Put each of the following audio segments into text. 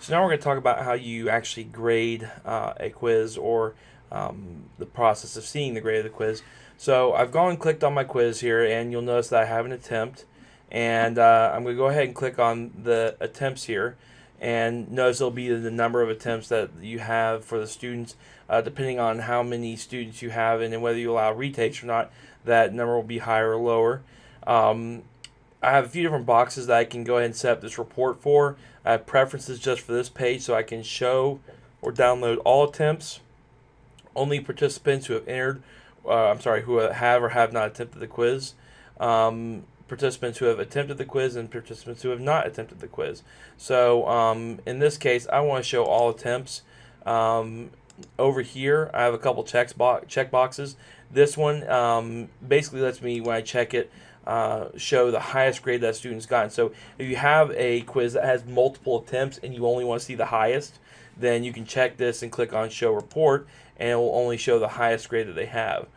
So now we're going to talk about how you actually grade a quiz or the process of seeing the grade of the quiz. So I've gone and clicked on my quiz here, and you'll notice that I have an attempt. And I'm going to go ahead and click on the attempts here. And notice it'll be the number of attempts that you have for the students, depending on how many students you have and then whether you allow retakes or not. That number will be higher or lower. Um, I have a few different boxes that I can go ahead and set up this report for. I have preferences just for this page, so I can show or download all attempts, only participants who have entered, who have or have not attempted the quiz, participants who have attempted the quiz, and participants who have not attempted the quiz. So in this case, I want to show all attempts. Over here, I have a couple check boxes. This one basically lets me, when I check it, show the highest grade that student's gotten. So if you have a quiz that has multiple attempts and you only want to see the highest, then you can check this and click on Show Report, and it will only show the highest grade that they have.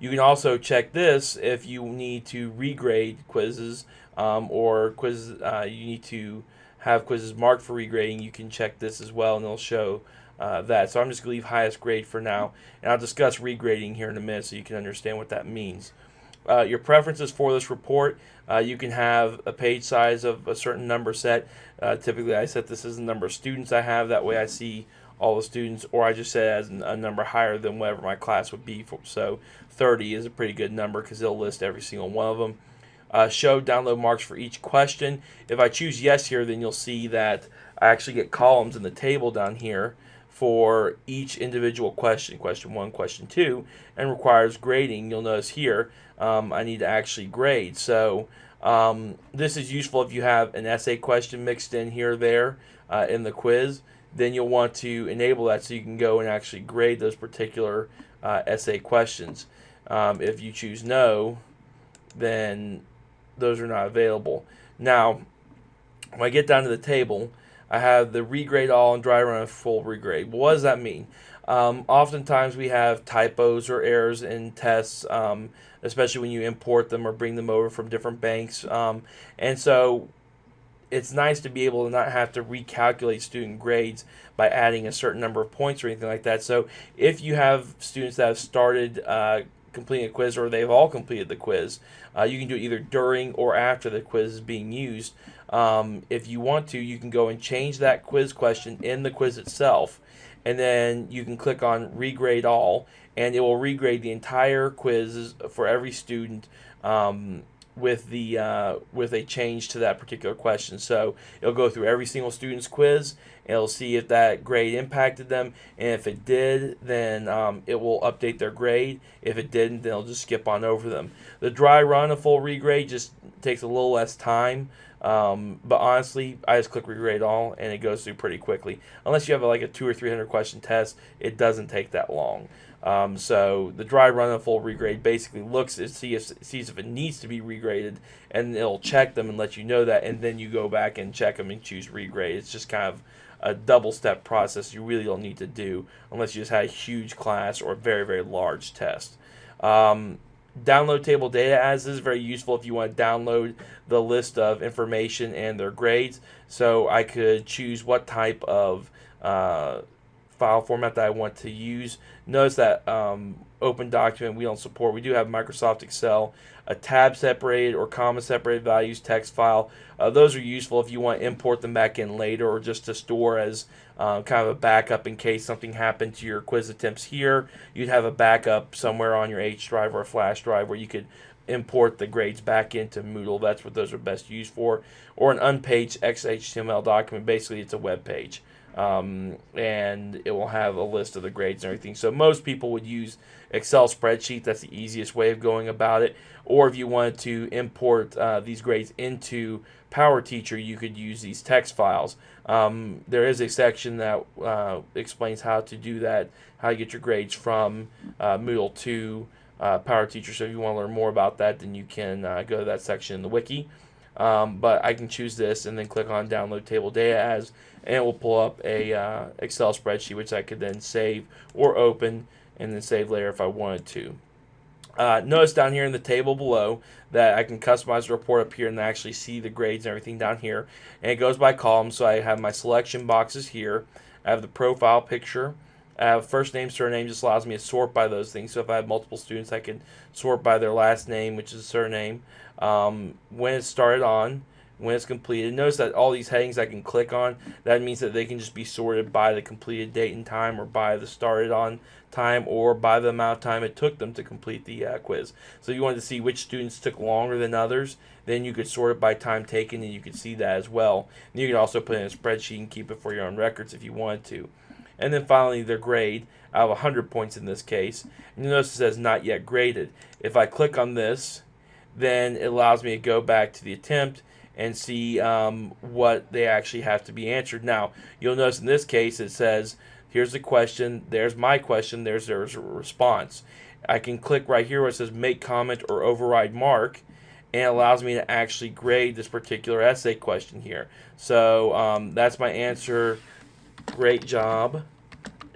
You can also check this if you need to regrade quizzes or quizzes you need to have quizzes marked for regrading. You can check this as well, and it'll show that. So I'm just going to leave highest grade for now, and I'll discuss regrading here in a minute so you can understand what that means. Your preferences for this report, you can have a page size of a certain number set. Typically, I set this as the number of students I have. That way I see all the students, or I just set it as a number higher than whatever my class would be. So 30 is a pretty good number because it'll list every single one of them. Show download marks for each question. If I choose yes here, then you'll see that I actually get columns in the table down here for each individual question, question 1, question 2, and requires grading. You'll notice here I need to actually grade. So this is useful if you have an essay question mixed in here or there in the quiz. Then you'll want to enable that so you can go and actually grade those particular essay questions. If you choose no, then those are not available. Now, when I get down to the table, I have the regrade all and dry run and full regrade. What does that mean? Oftentimes we have typos or errors in tests, especially when you import them or bring them over from different banks. And so it's nice to be able to not have to recalculate student grades by adding a certain number of points or anything like that. So if you have students that have started completing a quiz, or they've all completed the quiz, you can do it either during or after the quiz is being used. If you want to, you can go and change that quiz question in the quiz itself, and then you can click on regrade all, and it will regrade the entire quiz for every student with a change to that particular question. So it'll go through every single student's quiz, and it'll see if that grade impacted them, and if it did, then it will update their grade. If it didn't, then it'll just skip on over them. The dry run, a full regrade, just takes a little less time. But honestly, I just click regrade all, and it goes through pretty quickly. Unless you have like a 200 or 300 question test, it doesn't take that long. So the dry run and full regrade basically looks to sees if it needs to be regraded, and it'll check them and let you know that, and then you go back and check them and choose regrade. It's just kind of a double step process you really don't need to do unless you just had a huge class or a very, very large test. Download table data as is very useful if you want to download the list of information and their grades. So I could choose what type of file format that I want to use. Notice that open document we don't support. We do have Microsoft Excel, a tab separated or comma separated values text file. Those are useful if you want to import them back in later, or just to store as kind of a backup in case something happened to your quiz attempts here. You'd have a backup somewhere on your H drive or a flash drive where you could import the grades back into Moodle. That's what those are best used for. Or an unpaged XHTML document. Basically, it's a web page. And it will have a list of the grades and everything. So most people would use Excel spreadsheet. That's the easiest way of going about it. Or if you wanted to import these grades into PowerTeacher, you could use these text files. There is a section that explains how to do that, how to get your grades from Moodle to PowerTeacher. So if you want to learn more about that, then you can go to that section in the wiki. But I can choose this and then click on download table data as, and it will pull up a Excel spreadsheet which I could then save or open and then save later if I wanted to. Notice down here in the table below that I can customize the report up here and actually see the grades and everything down here. And it goes by columns, so I have my selection boxes here. I have the profile picture. I have first name, surname, just allows me to sort by those things. So if I have multiple students, I can sort by their last name, which is surname, when it started on, when it's completed. Notice that all these headings I can click on, that means that they can just be sorted by the completed date and time, or by the started on time, or by the amount of time it took them to complete the quiz. So if you wanted to see which students took longer than others, then you could sort it by time taken, and you could see that as well. And you could also put it in a spreadsheet and keep it for your own records if you wanted to. And then finally, their grade out of 100 points in this case. And you notice it says not yet graded. If I click on this, then it allows me to go back to the attempt and see what they actually have to be answered. Now, you'll notice in this case it says, here's the question, there's my question, there's their response. I can click right here where it says make comment or override mark, and it allows me to actually grade this particular essay question here. So that's my answer. Great job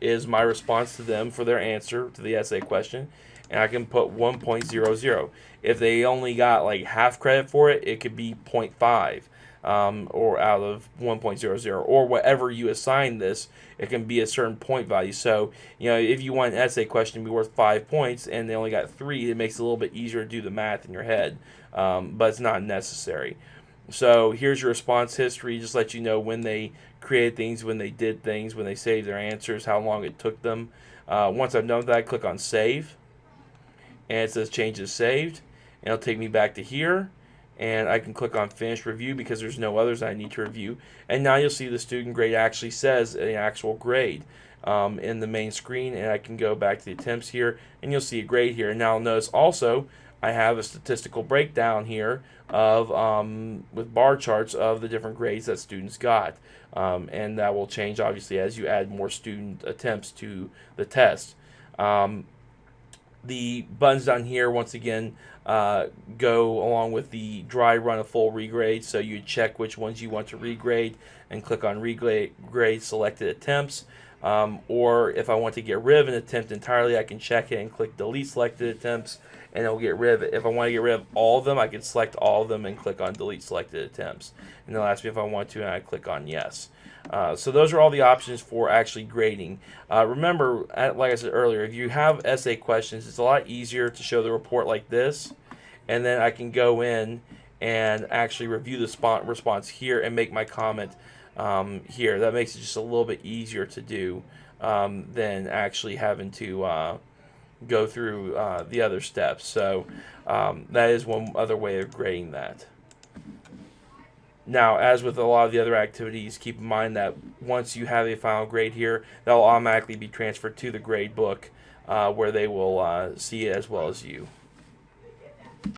is my response to them for their answer to the essay question, and I can put 1.00. If they only got like half credit for it, it could be 0.5, or out of 1.00, or whatever you assign this, it can be a certain point value. So, if you want an essay question to be worth 5 points and they only got 3, it makes it a little bit easier to do the math in your head, but it's not necessary. So here's your response history, just let you know when they created things, when they did things, when they saved their answers, how long it took them. Once I'm done with that, I click on save, and it says changes saved, and it'll take me back to here, and I can click on finish review because there's no others I need to review. And now you'll see the student grade actually says an actual grade in the main screen, and I can go back to the attempts here, and you'll see a grade here. And now notice also I have a statistical breakdown here of with bar charts of the different grades that students got, and that will change obviously as you add more student attempts to the test. The buttons down here once again go along with the dry run of full regrade, so you check which ones you want to regrade and click on regrade selected attempts. Or if I want to get rid of an attempt entirely, I can check it and click delete selected attempts, and it'll get rid of it. If I want to get rid of all of them, I can select all of them and click on delete selected attempts. And they'll ask me if I want to, and I click on yes. So those are all the options for actually grading. Remember, like I said earlier, if you have essay questions, it's a lot easier to show the report like this, and then I can go in and actually review the response here and make my comment here. That makes it just a little bit easier to do than actually having to go through the other steps. So that is one other way of grading that. Now, as with a lot of the other activities, keep in mind that once you have a final grade here, that will automatically be transferred to the grade book where they will see it as well as you.